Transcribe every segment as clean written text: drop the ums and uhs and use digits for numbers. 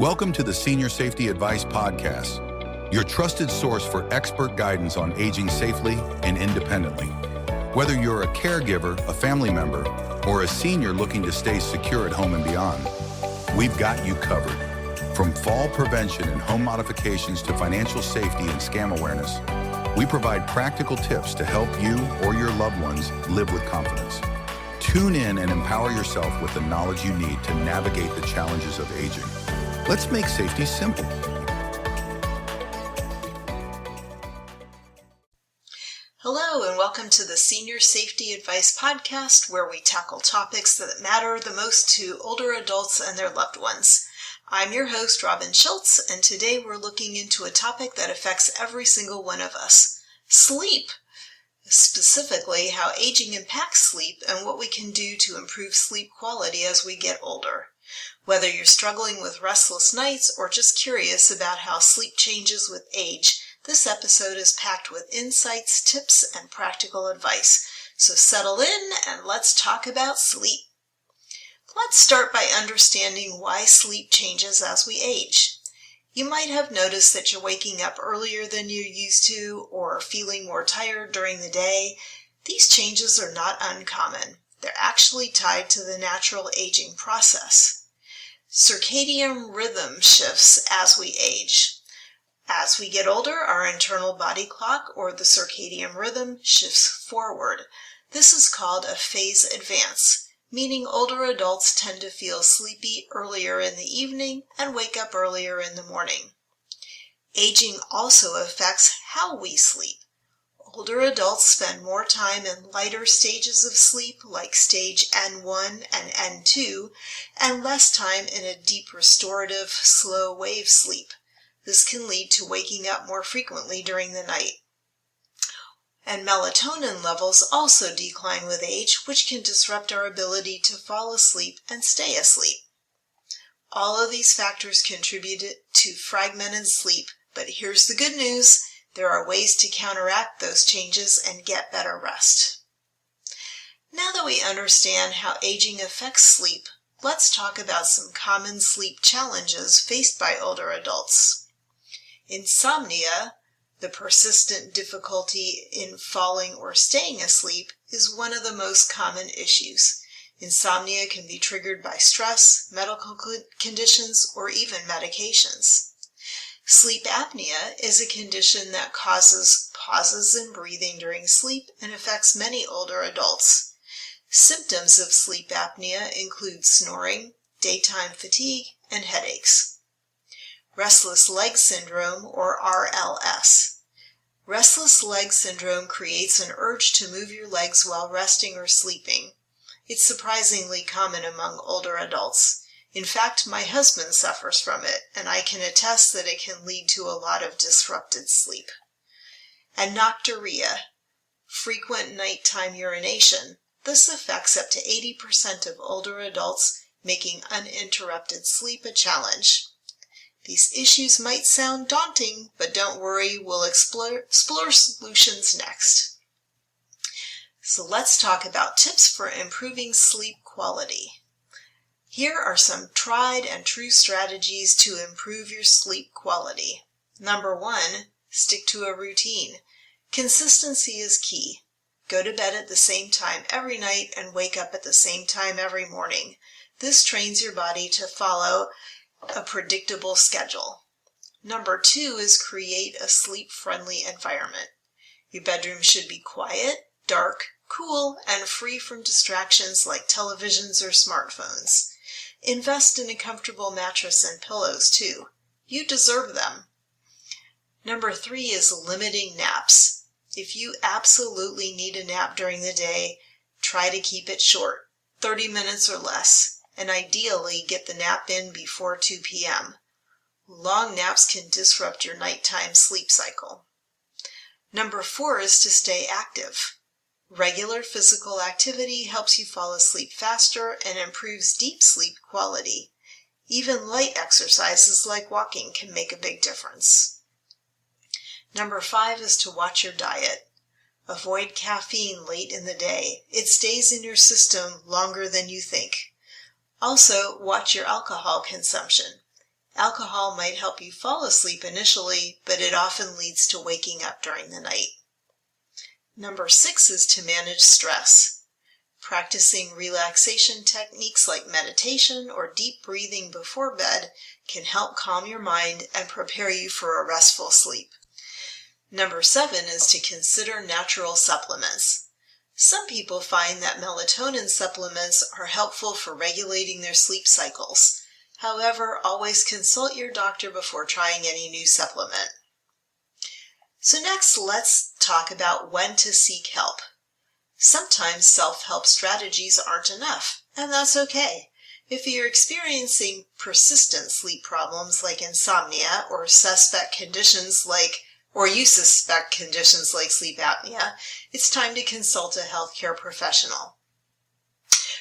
Welcome to the Senior Safety Advice Podcast, your trusted source for expert guidance on aging safely and independently. Whether you're a caregiver, a family member, or a senior looking to stay secure at home and beyond, we've got you covered. From fall prevention and home modifications to financial safety and scam awareness, we provide practical tips to help you or your loved ones live with confidence. Tune in and empower yourself with the knowledge you need to navigate the challenges of aging. Let's make safety simple. Hello and welcome to the Senior Safety Advice Podcast, where we tackle topics that matter the most to older adults and their loved ones. I'm your host, Robin Schultz, and today we're looking into a topic that affects every single one of us: sleep. Specifically, how aging impacts sleep and what we can do to improve sleep quality as we get older. Whether you're struggling with restless nights or just curious about how sleep changes with age, this episode is packed with insights, tips, and practical advice. So settle in and let's talk about sleep. Let's start by understanding why sleep changes as we age. You might have noticed that you're waking up earlier than you're used to or feeling more tired during the day. These changes are not uncommon. They're actually tied to the natural aging process. Circadian rhythm shifts as we age. As we get older, our internal body clock, or the circadian rhythm, shifts forward. This is called a phase advance, meaning older adults tend to feel sleepy earlier in the evening and wake up earlier in the morning. Aging also affects how we sleep. Older adults spend more time in lighter stages of sleep, like stage N1 and N2, and less time in a deep restorative, slow wave sleep. This can lead to waking up more frequently during the night. And melatonin levels also decline with age, which can disrupt our ability to fall asleep and stay asleep. All of these factors contribute to fragmented sleep, but here's the good news. There are ways to counteract those changes and get better rest. Now that we understand how aging affects sleep, let's talk about some common sleep challenges faced by older adults. Insomnia, the persistent difficulty in falling or staying asleep, is one of the most common issues. Insomnia can be triggered by stress, medical conditions, or even medications. Sleep apnea is a condition that causes pauses in breathing during sleep and affects many older adults. Symptoms of sleep apnea include snoring, daytime fatigue, and headaches. Restless leg syndrome, or RLS. Restless leg syndrome creates an urge to move your legs while resting or sleeping. It's surprisingly common among older adults. In fact, my husband suffers from it, and I can attest that it can lead to a lot of disrupted sleep. And nocturia, frequent nighttime urination. This affects up to 80% of older adults, making uninterrupted sleep a challenge. These issues might sound daunting, but don't worry, we'll explore solutions next. So let's talk about tips for improving sleep quality. Here are some tried and true strategies to improve your sleep quality. Number 1, stick to a routine. Consistency is key. Go to bed at the same time every night and wake up at the same time every morning. This trains your body to follow a predictable schedule. Number 2 is create a sleep-friendly environment. Your bedroom should be quiet, dark, cool, and free from distractions like televisions or smartphones. Invest in a comfortable mattress and pillows too. You deserve them. Number 3 is limiting naps. If you absolutely need a nap during the day, try to keep it short, 30 minutes or less, and ideally get the nap in before 2 p.m. Long naps can disrupt your nighttime sleep cycle. Number 4 is to stay active. Regular physical activity helps you fall asleep faster and improves deep sleep quality. Even light exercises like walking can make a big difference. Number 5 is to watch your diet. Avoid caffeine late in the day. It stays in your system longer than you think. Also, watch your alcohol consumption. Alcohol might help you fall asleep initially, but it often leads to waking up during the night. Number 6 is to manage stress. Practicing relaxation techniques like meditation or deep breathing before bed can help calm your mind and prepare you for a restful sleep. Number 7 is to consider natural supplements. Some people find that melatonin supplements are helpful for regulating their sleep cycles. However, always consult your doctor before trying any new supplement. So next, let's talk about when to seek help. Sometimes self-help strategies aren't enough, and that's okay. If you're experiencing persistent sleep problems like insomnia or suspect conditions like sleep apnea, it's time to consult a healthcare professional.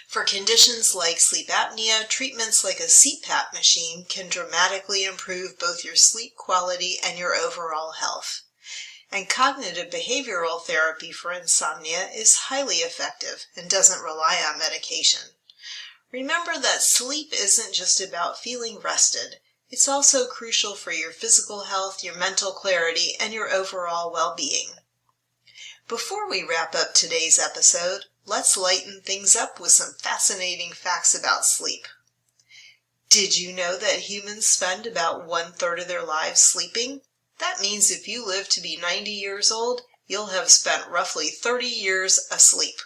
For conditions like sleep apnea, treatments like a CPAP machine can dramatically improve both your sleep quality and your overall health. And cognitive behavioral therapy for insomnia is highly effective and doesn't rely on medication. Remember that sleep isn't just about feeling rested. It's also crucial for your physical health, your mental clarity, and your overall well-being. Before we wrap up today's episode, let's lighten things up with some fascinating facts about sleep. Did you know that humans spend about 1/3 of their lives sleeping? That means if you live to be 90 years old, you'll have spent roughly 30 years asleep.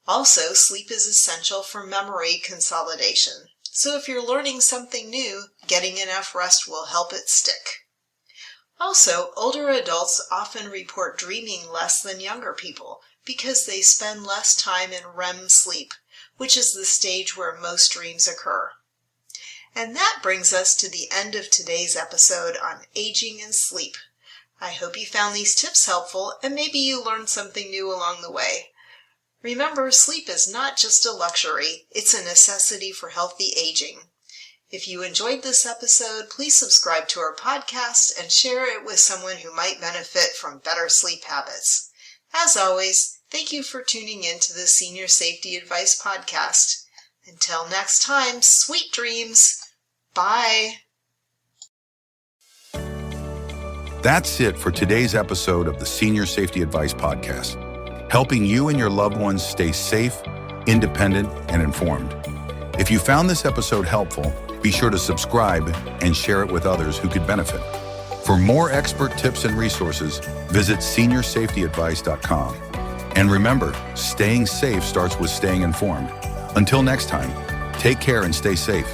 Also, sleep is essential for memory consolidation. So if you're learning something new, getting enough rest will help it stick. Also, older adults often report dreaming less than younger people because they spend less time in REM sleep, which is the stage where most dreams occur. And that brings us to the end of today's episode on aging and sleep. I hope you found these tips helpful and maybe you learned something new along the way. Remember, sleep is not just a luxury, it's a necessity for healthy aging. If you enjoyed this episode, please subscribe to our podcast and share it with someone who might benefit from better sleep habits. As always, thank you for tuning in to the Senior Safety Advice Podcast. Until next time, sweet dreams. Bye. That's it for today's episode of the Senior Safety Advice Podcast, helping you and your loved ones stay safe, independent, and informed. If you found this episode helpful, be sure to subscribe and share it with others who could benefit. For more expert tips and resources, visit seniorsafetyadvice.com. And remember, staying safe starts with staying informed. Until next time, take care and stay safe.